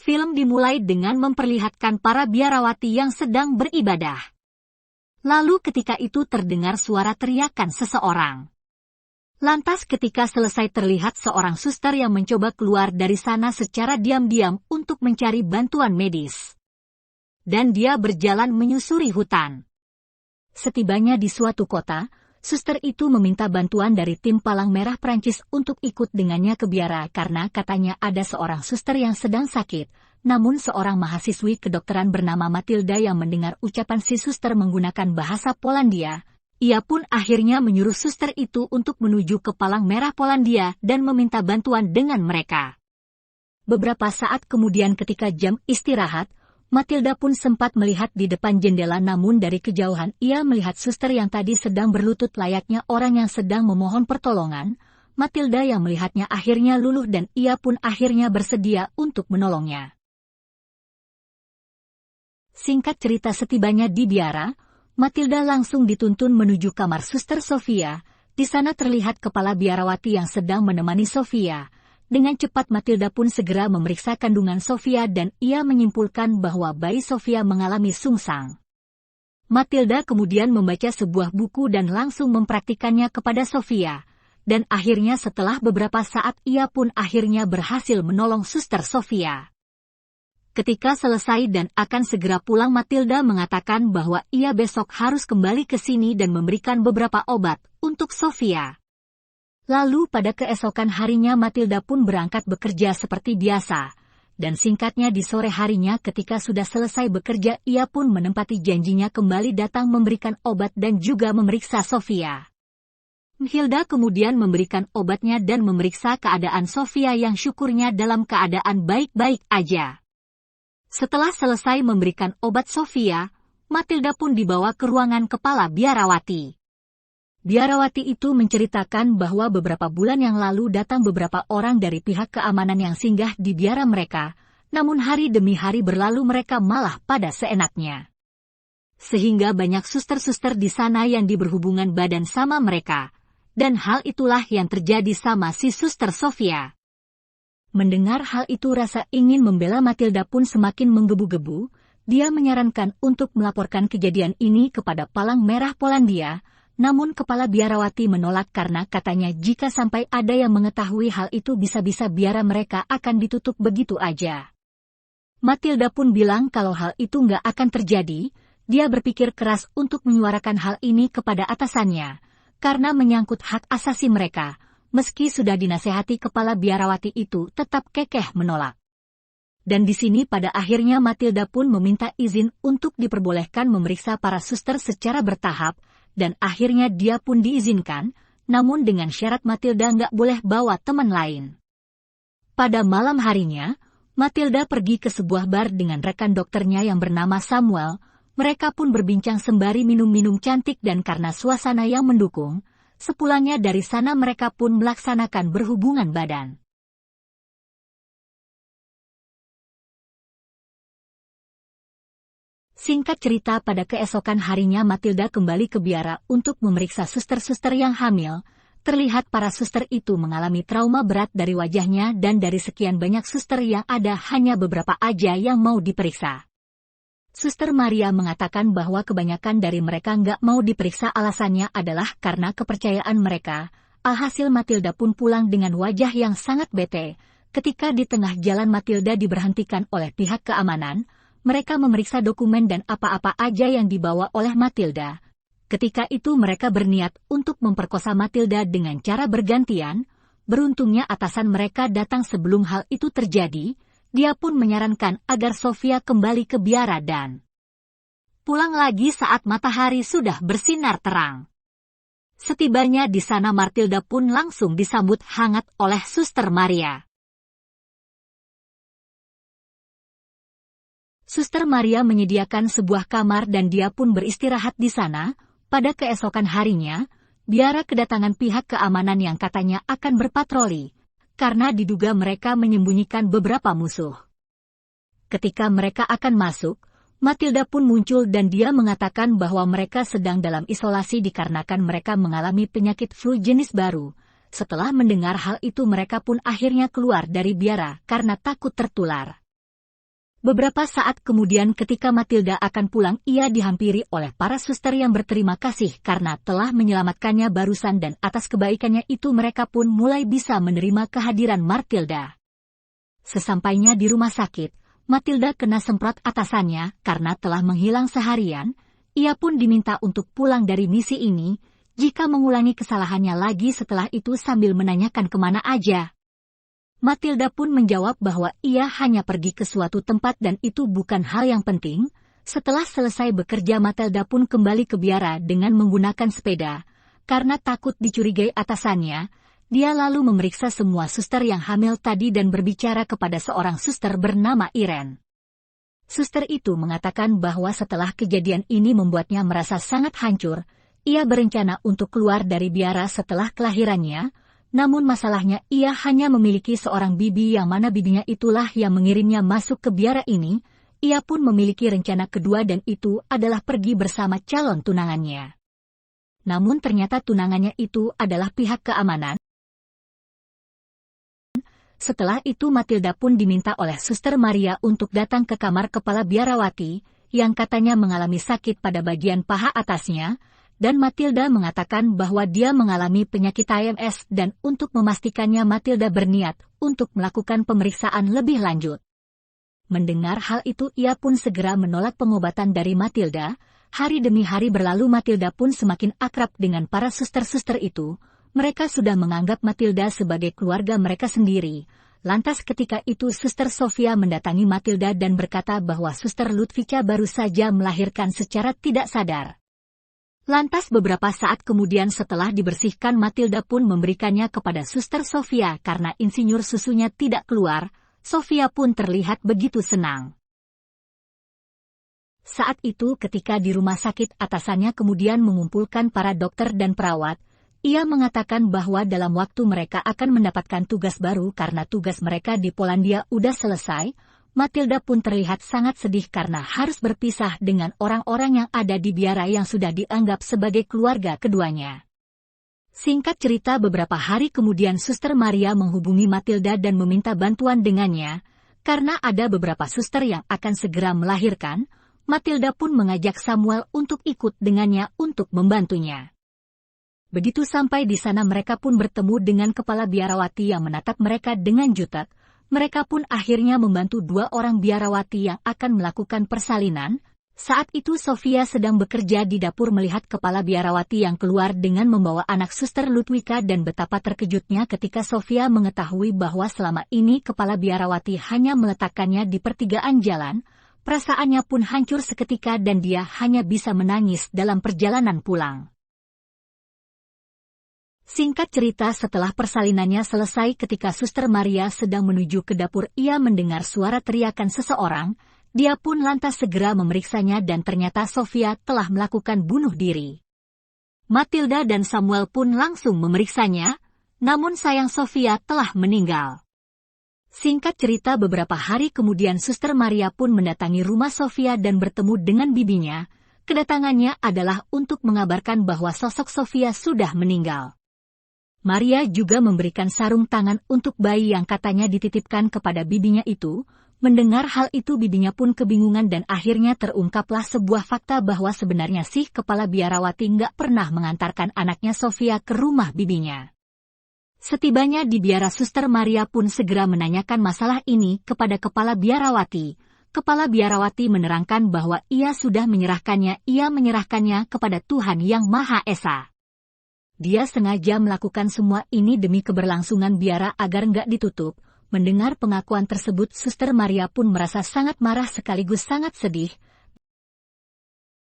Film dimulai dengan memperlihatkan para biarawati yang sedang beribadah. Lalu ketika itu terdengar suara teriakan seseorang. Lantas ketika selesai terlihat seorang suster yang mencoba keluar dari sana secara diam-diam untuk mencari bantuan medis. Dan dia berjalan menyusuri hutan. Setibanya di suatu kota, suster itu meminta bantuan dari tim Palang Merah Prancis untuk ikut dengannya ke biara karena katanya ada seorang suster yang sedang sakit. Namun seorang mahasiswi kedokteran bernama Matilda yang mendengar ucapan si suster menggunakan bahasa Polandia, ia pun akhirnya menyuruh suster itu untuk menuju ke Palang Merah Polandia dan meminta bantuan dengan mereka. Beberapa saat kemudian ketika jam istirahat, Matilda pun sempat melihat di depan jendela namun dari kejauhan ia melihat suster yang tadi sedang berlutut layaknya orang yang sedang memohon pertolongan. Matilda yang melihatnya akhirnya luluh dan ia pun akhirnya bersedia untuk menolongnya. Singkat cerita setibanya di biara, Matilda langsung dituntun menuju kamar suster Sofia. Di sana terlihat kepala biarawati yang sedang menemani Sofia. Dengan cepat Matilda pun segera memeriksa kandungan Sofia dan ia menyimpulkan bahwa bayi Sofia mengalami sungsang. Matilda kemudian membaca sebuah buku dan langsung mempraktikannya kepada Sofia. Dan akhirnya setelah beberapa saat ia pun akhirnya berhasil menolong suster Sofia. Ketika selesai dan akan segera pulang, Matilda mengatakan bahwa ia besok harus kembali ke sini dan memberikan beberapa obat untuk Sofia. Lalu pada keesokan harinya Matilda pun berangkat bekerja seperti biasa. Dan singkatnya di sore harinya ketika sudah selesai bekerja ia pun menempati janjinya kembali datang memberikan obat dan juga memeriksa Sofia. Hilda kemudian memberikan obatnya dan memeriksa keadaan Sofia yang syukurnya dalam keadaan baik-baik aja. Setelah selesai memberikan obat Sofia, Matilda pun dibawa ke ruangan kepala biarawati. Biarawati itu menceritakan bahwa beberapa bulan yang lalu datang beberapa orang dari pihak keamanan yang singgah di biara mereka, namun hari demi hari berlalu mereka malah pada seenaknya. Sehingga banyak suster-suster di sana yang berhubungan badan sama mereka, dan hal itulah yang terjadi sama si suster Sofia. Mendengar hal itu rasa ingin membela Matilda pun semakin menggebu-gebu, dia menyarankan untuk melaporkan kejadian ini kepada Palang Merah Polandia, namun kepala biarawati menolak karena katanya jika sampai ada yang mengetahui hal itu bisa-bisa biara mereka akan ditutup begitu aja. Matilda pun bilang kalau hal itu nggak akan terjadi, dia berpikir keras untuk menyuarakan hal ini kepada atasannya, karena menyangkut hak asasi mereka. Meski sudah dinasehati kepala biarawati itu tetap kekeh menolak. Dan di sini pada akhirnya Matilda pun meminta izin untuk diperbolehkan memeriksa para suster secara bertahap, dan akhirnya dia pun diizinkan, namun dengan syarat Matilda nggak boleh bawa teman lain. Pada malam harinya, Matilda pergi ke sebuah bar dengan rekan dokternya yang bernama Samuel. Mereka pun berbincang sembari minum-minum cantik dan karena suasana yang mendukung, sepulangnya dari sana mereka pun melaksanakan berhubungan badan. Singkat cerita pada keesokan harinya Matilda kembali ke biara untuk memeriksa suster-suster yang hamil. Terlihat para suster itu mengalami trauma berat dari wajahnya dan dari sekian banyak suster yang ada hanya beberapa aja yang mau diperiksa. Suster Maria mengatakan bahwa kebanyakan dari mereka nggak mau diperiksa alasannya adalah karena kepercayaan mereka. Alhasil Matilda pun pulang dengan wajah yang sangat bete. Ketika di tengah jalan Matilda diberhentikan oleh pihak keamanan, mereka memeriksa dokumen dan apa-apa aja yang dibawa oleh Matilda. Ketika itu mereka berniat untuk memperkosa Matilda dengan cara bergantian. Beruntungnya atasan mereka datang sebelum hal itu terjadi. Dia pun menyarankan agar Sofia kembali ke biara dan pulang lagi saat matahari sudah bersinar terang. Setibanya di sana Matilda pun langsung disambut hangat oleh Suster Maria. Suster Maria menyediakan sebuah kamar dan dia pun beristirahat di sana. Pada keesokan harinya, biara kedatangan pihak keamanan yang katanya akan berpatroli, karena diduga mereka menyembunyikan beberapa musuh. Ketika mereka akan masuk, Matilda pun muncul dan dia mengatakan bahwa mereka sedang dalam isolasi dikarenakan mereka mengalami penyakit flu jenis baru. Setelah mendengar hal itu mereka pun akhirnya keluar dari biara karena takut tertular. Beberapa saat kemudian ketika Matilda akan pulang, ia dihampiri oleh para suster yang berterima kasih karena telah menyelamatkannya barusan, dan atas kebaikannya itu mereka pun mulai bisa menerima kehadiran Matilda. Sesampainya di rumah sakit, Matilda kena semprot atasannya karena telah menghilang seharian. Ia pun diminta untuk pulang dari misi ini, jika mengulangi kesalahannya lagi setelah itu, sambil menanyakan kemana aja. Matilda pun menjawab bahwa ia hanya pergi ke suatu tempat dan itu bukan hal yang penting. Setelah selesai bekerja, Matilda pun kembali ke biara dengan menggunakan sepeda. Karena takut dicurigai atasannya, dia lalu memeriksa semua suster yang hamil tadi dan berbicara kepada seorang suster bernama Irene. Suster itu mengatakan bahwa setelah kejadian ini membuatnya merasa sangat hancur. Ia berencana untuk keluar dari biara setelah kelahirannya. Namun masalahnya ia hanya memiliki seorang bibi, yang mana bibinya itulah yang mengirimnya masuk ke biara ini. Ia pun memiliki rencana kedua, dan itu adalah pergi bersama calon tunangannya. Namun ternyata tunangannya itu adalah pihak keamanan. Setelah itu Matilda pun diminta oleh Suster Maria untuk datang ke kamar kepala biarawati, yang katanya mengalami sakit pada bagian paha atasnya. Dan Matilda mengatakan bahwa dia mengalami penyakit AMS, dan untuk memastikannya Matilda berniat untuk melakukan pemeriksaan lebih lanjut. Mendengar hal itu ia pun segera menolak pengobatan dari Matilda. Hari demi hari berlalu, Matilda pun semakin akrab dengan para suster-suster itu. Mereka sudah menganggap Matilda sebagai keluarga mereka sendiri. Lantas ketika itu Suster Sofia mendatangi Matilda dan berkata bahwa Suster Lutfica baru saja melahirkan secara tidak sadar. Lantas beberapa saat kemudian setelah dibersihkan, Matilda pun memberikannya kepada Suster Sofia karena insinyur susunya tidak keluar. Sofia pun terlihat begitu senang. Saat itu ketika di rumah sakit, atasannya kemudian mengumpulkan para dokter dan perawat. Ia mengatakan bahwa dalam waktu mereka akan mendapatkan tugas baru karena tugas mereka di Polandia udah selesai. Matilda pun terlihat sangat sedih karena harus berpisah dengan orang-orang yang ada di biara yang sudah dianggap sebagai keluarga keduanya. Singkat cerita, beberapa hari kemudian Suster Maria menghubungi Matilda dan meminta bantuan dengannya. Karena ada beberapa suster yang akan segera melahirkan, Matilda pun mengajak Samuel untuk ikut dengannya untuk membantunya. Begitu sampai di sana mereka pun bertemu dengan kepala biarawati yang menatap mereka dengan jutek. Mereka pun akhirnya membantu dua orang biarawati yang akan melakukan persalinan. Saat itu Sofia sedang bekerja di dapur melihat kepala biarawati yang keluar dengan membawa anak Suster Ludwika, dan betapa terkejutnya ketika Sofia mengetahui bahwa selama ini kepala biarawati hanya meletakkannya di pertigaan jalan. Perasaannya pun hancur seketika dan dia hanya bisa menangis dalam perjalanan pulang. Singkat cerita, setelah persalinannya selesai, ketika Suster Maria sedang menuju ke dapur, ia mendengar suara teriakan seseorang. Dia pun lantas segera memeriksanya dan ternyata Sofia telah melakukan bunuh diri. Matilda dan Samuel pun langsung memeriksanya, namun sayang Sofia telah meninggal. Singkat cerita, beberapa hari kemudian Suster Maria pun mendatangi rumah Sofia dan bertemu dengan bibinya. Kedatangannya adalah untuk mengabarkan bahwa sosok Sofia sudah meninggal. Maria juga memberikan sarung tangan untuk bayi yang katanya dititipkan kepada bibinya itu. Mendengar hal itu bibinya pun kebingungan dan akhirnya terungkaplah sebuah fakta bahwa sebenarnya sih kepala biarawati nggak pernah mengantarkan anaknya Sofia ke rumah bibinya. Setibanya di biara, Suster Maria pun segera menanyakan masalah ini kepada kepala biarawati. Kepala biarawati menerangkan bahwa ia sudah menyerahkannya kepada Tuhan Yang Maha Esa. Dia sengaja melakukan semua ini demi keberlangsungan biara agar nggak ditutup. Mendengar pengakuan tersebut, Suster Maria pun merasa sangat marah sekaligus sangat sedih.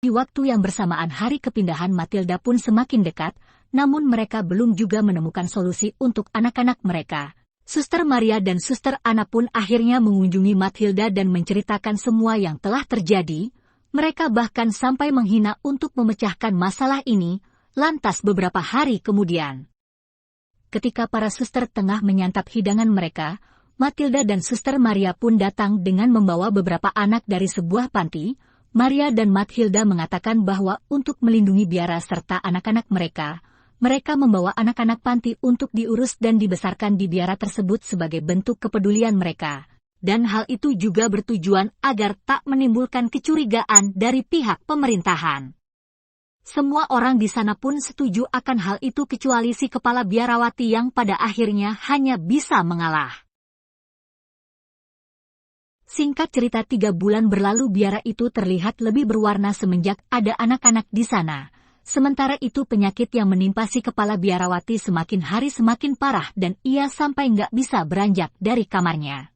Di waktu yang bersamaan hari kepindahan Matilda pun semakin dekat, namun mereka belum juga menemukan solusi untuk anak-anak mereka. Suster Maria dan Suster Anna pun akhirnya mengunjungi Matilda dan menceritakan semua yang telah terjadi. Mereka bahkan sampai menghina untuk memecahkan masalah ini. Lantas beberapa hari kemudian, ketika para suster tengah menyantap hidangan mereka, Matilda dan Suster Maria pun datang dengan membawa beberapa anak dari sebuah panti. Maria dan Matilda mengatakan bahwa untuk melindungi biara serta anak-anak mereka, mereka membawa anak-anak panti untuk diurus dan dibesarkan di biara tersebut sebagai bentuk kepedulian mereka. Dan hal itu juga bertujuan agar tak menimbulkan kecurigaan dari pihak pemerintahan. Semua orang di sana pun setuju akan hal itu kecuali si kepala biarawati yang pada akhirnya hanya bisa mengalah. Singkat cerita 3 bulan berlalu biara itu terlihat lebih berwarna semenjak ada anak-anak di sana. Sementara itu penyakit yang menimpa si kepala biarawati semakin hari semakin parah dan ia sampai nggak bisa beranjak dari kamarnya.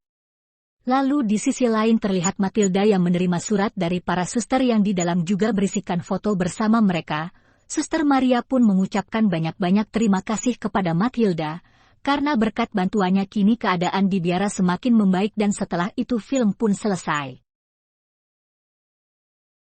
Lalu di sisi lain terlihat Matilda yang menerima surat dari para suster yang di dalam juga berisikan foto bersama mereka. Suster Maria pun mengucapkan banyak-banyak terima kasih kepada Matilda, karena berkat bantuannya kini keadaan di biara semakin membaik dan setelah itu film pun selesai.